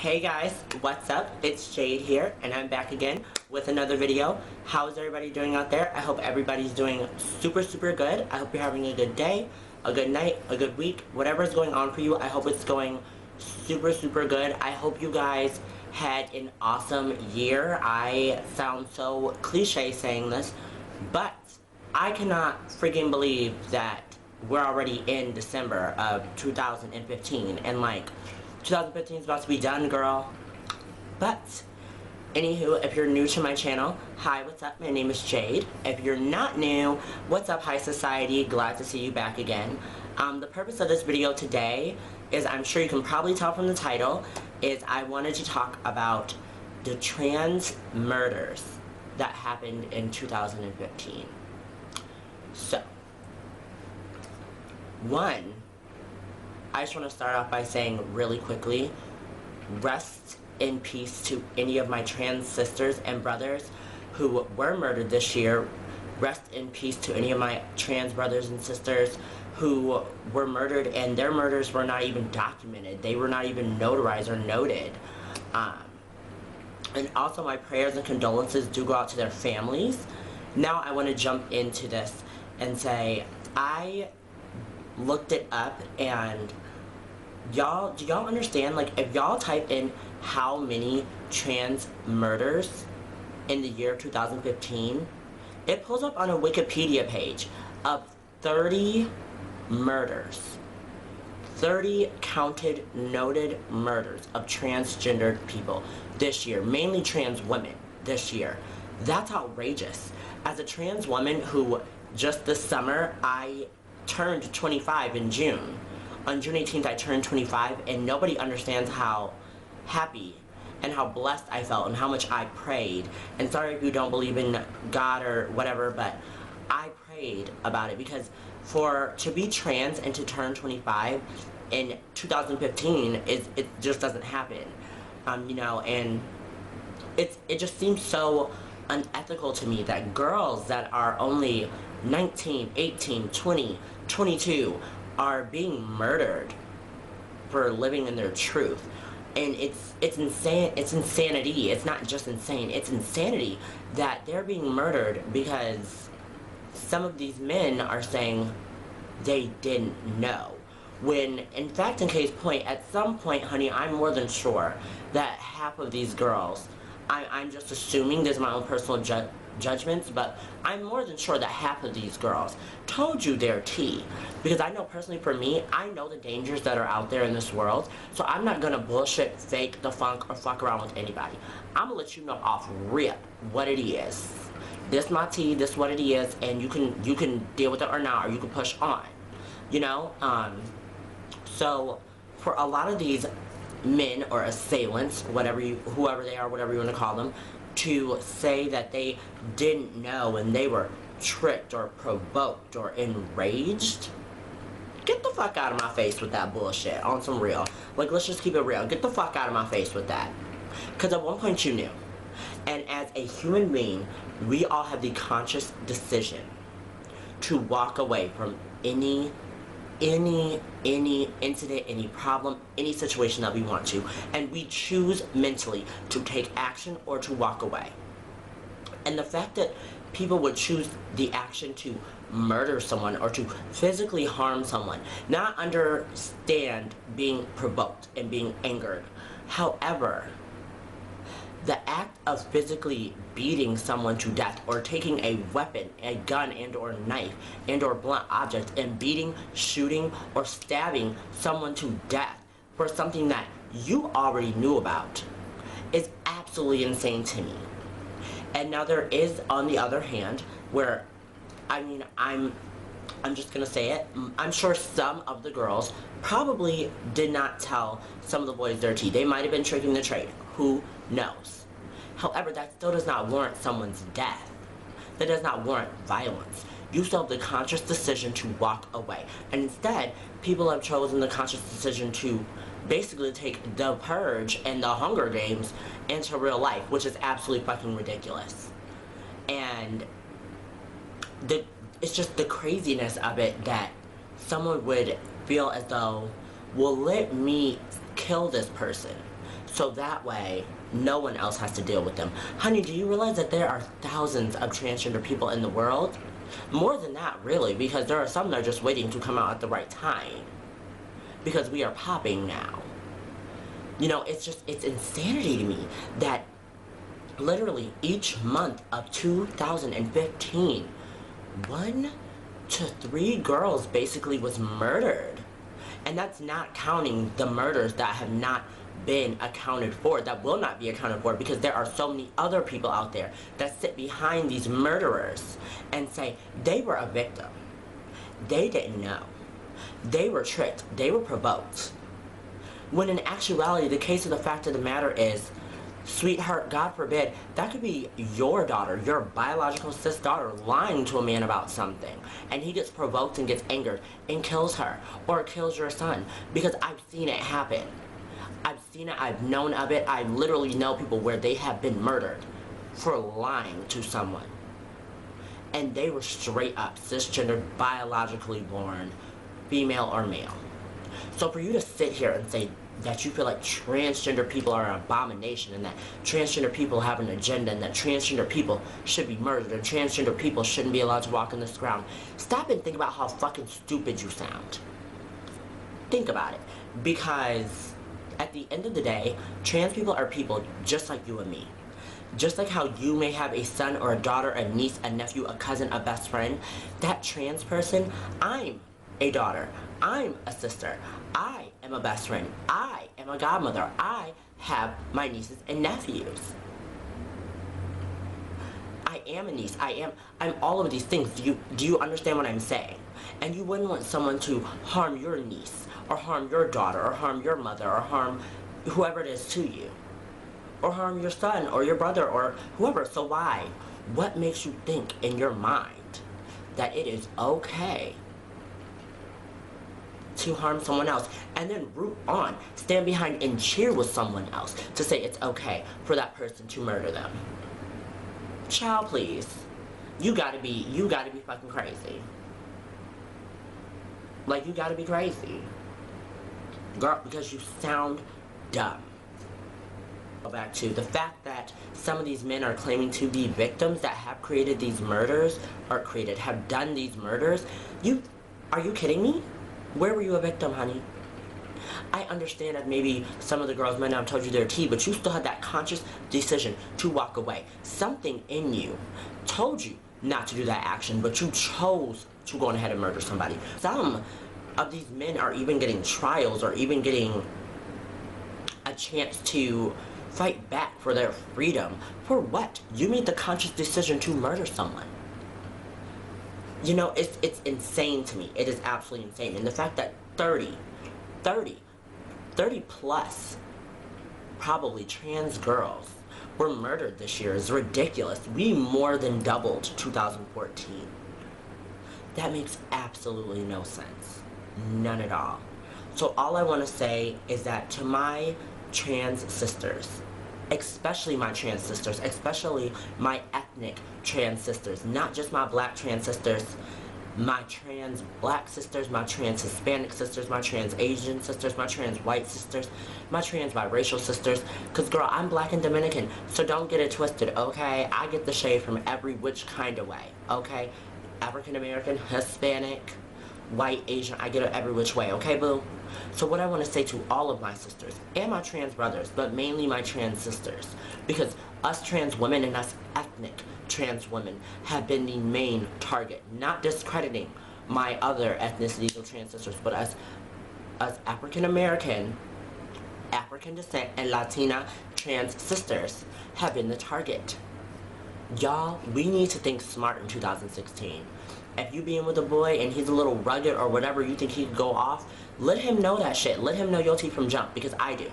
Hey guys, what's up? It's Jade here, and I'm back again with another video. How's everybody doing out there? I hope everybody's doing super good. I hope you're having a good day, a good night, a good week, whatever's going on for you. I hope it's going super good. I hope you guys had an awesome year. I sound so cliche saying this, but I cannot freaking believe that we're already in December of 2015, and like 2015 is about to be done, girl. But anywho, if you're new to my channel, hi, what's up? My name is Jade. If you're not new, what's up, high society? Glad to see you back again. The purpose of this video today is, I'm sure you can probably tell from the title, is I wanted to talk about the trans murders that happened in 2015. So, one, I just want to start off by saying really quickly, rest in peace to any of my trans sisters and brothers who were murdered this year. Rest in peace to any of my trans brothers and sisters who were murdered and their murders were not even documented. They were not even notarized or noted. And also my prayers and condolences do go out to their families. Now I want to jump into this and say, I looked it up, and y'all, do y'all understand, like, if y'all type in how many trans murders in the year 2015, it pulls up on a Wikipedia page of 30 murders. 30 counted, noted murders of transgendered people this year, mainly trans women this year. That's outrageous. As a trans woman who, just this summer, I turned 25 in June. On June 18th, I turned 25, and nobody understands how happy and how blessed I felt and how much I prayed. And sorry if you don't believe in God or whatever, but I prayed about it, because to be trans and to turn 25 in 2015 it just doesn't happen. You know, and it just seems so unethical to me that girls that are only 19, 18, 20, 22 are being murdered for living in their truth. And it's insane. It's insanity. It's not just insane, it's insanity that they're being murdered because some of these men are saying they didn't know. When, in fact, in case point, at some point, honey, I'm more than sure that half of these girls, I'm just assuming, this is my own personal judgments, but I'm more than sure that half of these girls told you their tea. Because I know personally, for me, I know the dangers that are out there in this world, so I'm not gonna bullshit, fake the funk, or fuck around with anybody. I'm gonna let you know off rip what it is. This my tea, this what it is, and you can deal with it or not, or you can push on. You know? So for a lot of these men or assailants, whoever they are, whatever you want to call them, to say that they didn't know and they were tricked or provoked or enraged, get the fuck out of my face with that bullshit, on some real. Like, let's just keep it real. Get the fuck out of my face with that. Because at one point you knew. And as a human being, we all have the conscious decision to walk away from any incident, any problem, any situation that we want to, and we choose mentally to take action or to walk away. And the fact that people would choose the action to murder someone or to physically harm someone, not understand being provoked and being angered. However, the act of physically beating someone to death or taking a weapon, a gun and or knife and or blunt object, and beating, shooting, or stabbing someone to death for something that you already knew about is absolutely insane to me. And now there is, on the other hand, where, I mean, I'm just gonna say it, I'm sure some of the girls probably did not tell some of the boys their tea. They might have been tricking the trade. Who knows? However, that still does not warrant someone's death. That does not warrant violence. You still have the conscious decision to walk away. And instead, people have chosen the conscious decision to basically take the Purge and the Hunger Games into real life, which is absolutely fucking ridiculous. And it's just the craziness of it that someone would feel as though, well, let me kill this person So that way, no one else has to deal with them. Honey, do you realize that there are thousands of transgender people in the world? More than that, really, because there are some that are just waiting to come out at the right time. Because we are popping now. You know, it's insanity to me that literally each month of 2015, 1 to 3 girls basically was murdered. And that's not counting the murders that have not been accounted for, that will not be accounted for, because there are so many other people out there that sit behind these murderers and say they were a victim. They didn't know. They were tricked. They were provoked. When in actuality, the case of the fact of the matter is, sweetheart, God forbid, that could be your daughter, your biological cis daughter, lying to a man about something, and he gets provoked and gets angered and kills her, or kills your son, because I've seen it happen. I've seen it, I've known of it, I literally know people where they have been murdered for lying to someone. And they were straight up cisgender, biologically born, female or male. So for you to sit here and say that you feel like transgender people are an abomination, and that transgender people have an agenda, and that transgender people should be murdered, and transgender people shouldn't be allowed to walk on this ground, stop and think about how fucking stupid you sound. Think about it. Because at the end of the day, trans people are people just like you and me. Just like how you may have a son or a daughter, a niece, a nephew, a cousin, a best friend, that trans person, I'm a daughter, I'm a sister, I am a best friend, I am a godmother, I have my nieces and nephews. I am a niece, I'm all of these things. Do you understand what I'm saying? And you wouldn't want someone to harm your niece, or harm your daughter, or harm your mother, or harm whoever it is to you, or harm your son, or your brother, or whoever. So why? What makes you think in your mind that it is okay to harm someone else, and then root on, stand behind and cheer with someone else to say it's okay for that person to murder them? Child, please. You gotta be fucking crazy. Like, you gotta be crazy. Girl, because you sound dumb. Go back to the fact that some of these men are claiming to be victims that have created these murders, or have done these murders. Are you kidding me? Where were you a victim, honey? I understand that maybe some of the girls might not have told you their tea, but you still had that conscious decision to walk away. Something in you told you not to do that action, but you chose to go on ahead and murder somebody. Some of these men are even getting trials, or even getting a chance to fight back for their freedom. For what? You made the conscious decision to murder someone. You know, it's insane to me. It is absolutely insane. And the fact that 30 plus probably trans girls were murdered this year is ridiculous. We more than doubled 2014. That makes absolutely no sense. None at all. So all I want to say is that to my trans sisters, especially my trans sisters, especially my ethnic trans sisters, not just my black trans sisters, my trans black sisters, my trans Hispanic sisters, my trans Asian sisters, my trans white sisters, my trans biracial sisters, because girl, I'm black and Dominican, so don't get it twisted, okay? I get the shade from every which kind of way, okay? African American, Hispanic, white, Asian, I get it every which way, okay, boo? So what I want to say to all of my sisters, and my trans brothers, but mainly my trans sisters, because us trans women and us ethnic trans women have been the main target, not discrediting my other ethnicities of trans sisters, but us African American, African descent, and Latina trans sisters have been the target. Y'all, we need to think smart in 2016. If you being with a boy and he's a little rugged or whatever, you think he could go off, let him know that shit. Let him know your tea from jump, because I do.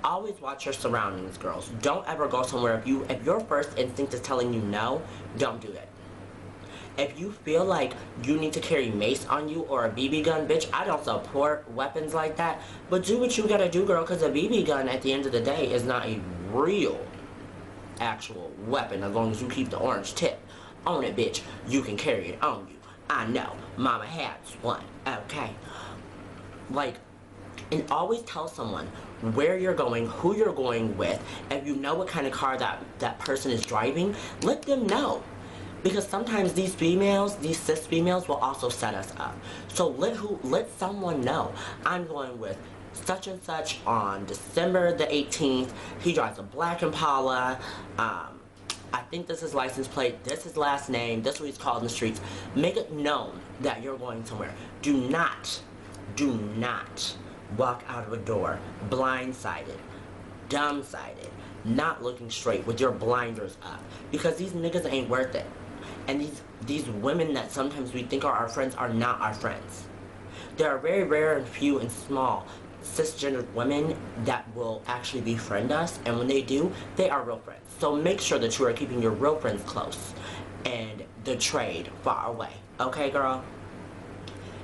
Always watch your surroundings, girls. Don't ever go somewhere if your first instinct is telling you no, don't do it. If you feel like you need to carry mace on you or a BB gun, bitch, I don't support weapons like that, but do what you gotta do, girl, because a BB gun at the end of the day is not a real actual weapon as long as you keep the orange tip on it, bitch. You can carry it on you. I know. Mama has one. Okay. Like, And always tell someone where you're going, who you're going with. If you know what kind of car that person is driving, let them know. Because sometimes these females, these cis females, will also set us up. So let someone know. I'm going with such and such on December the 18th. He drives a black Impala. I think this is license plate. This is last name. This is what he's called in the streets. Make it known that you're going somewhere. Do not walk out of a door blindsided, dumbsided, not looking straight with your blinders up, because these niggas ain't worth it. And these women that sometimes we think are our friends are not our friends. There are very rare and few and small cisgendered women that will actually befriend us, and when they do, they are real friends. So make sure that you are keeping your real friends close and the trade far away. Okay, girl?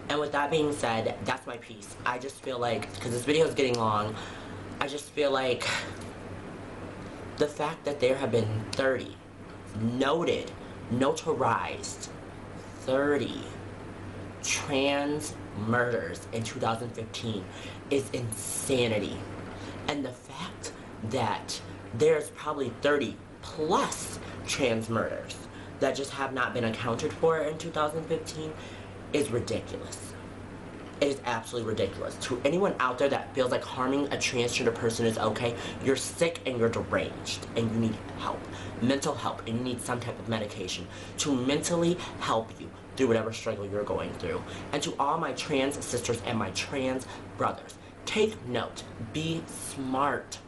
And with that being said, that's my piece. I just feel like, because this video is getting long, I just feel like the fact that there have been 30 notarized 30 trans murders in 2015 is insanity. And the fact that there's probably 30 plus trans murders that just have not been accounted for in 2015 is ridiculous. It is absolutely ridiculous. To anyone out there that feels like harming a transgender person is okay, you're sick and you're deranged and you need help, mental help, and you need some type of medication to mentally help you through whatever struggle you're going through. And to all my trans sisters and my trans brothers, take note, be smart.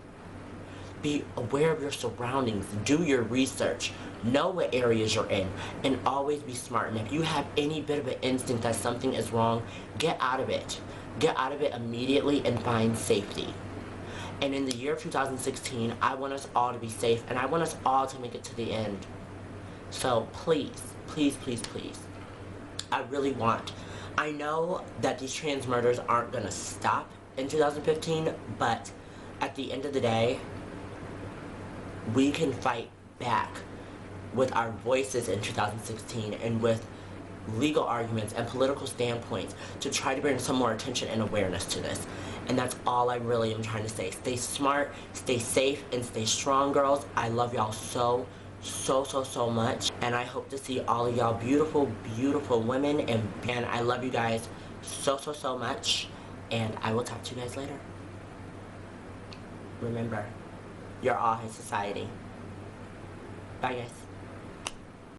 Be aware of your surroundings, do your research, know what areas you're in, and always be smart. And if you have any bit of an instinct that something is wrong, get out of it. Get out of it immediately and find safety. And in the year of 2016, I want us all to be safe, and I want us all to make it to the end. So please, please, please, please, I really want. I know that these trans murders aren't gonna stop in 2015, but at the end of the day, we can fight back with our voices in 2016 and with legal arguments and political standpoints to try to bring some more attention and awareness to this. And that's all I really am trying to say. Stay smart, stay safe, and stay strong, girls. I love y'all so much. And I hope to see all of y'all beautiful, beautiful women. And I love you guys so much. And I will talk to you guys later. Remember, you're all high society. Bye, guys.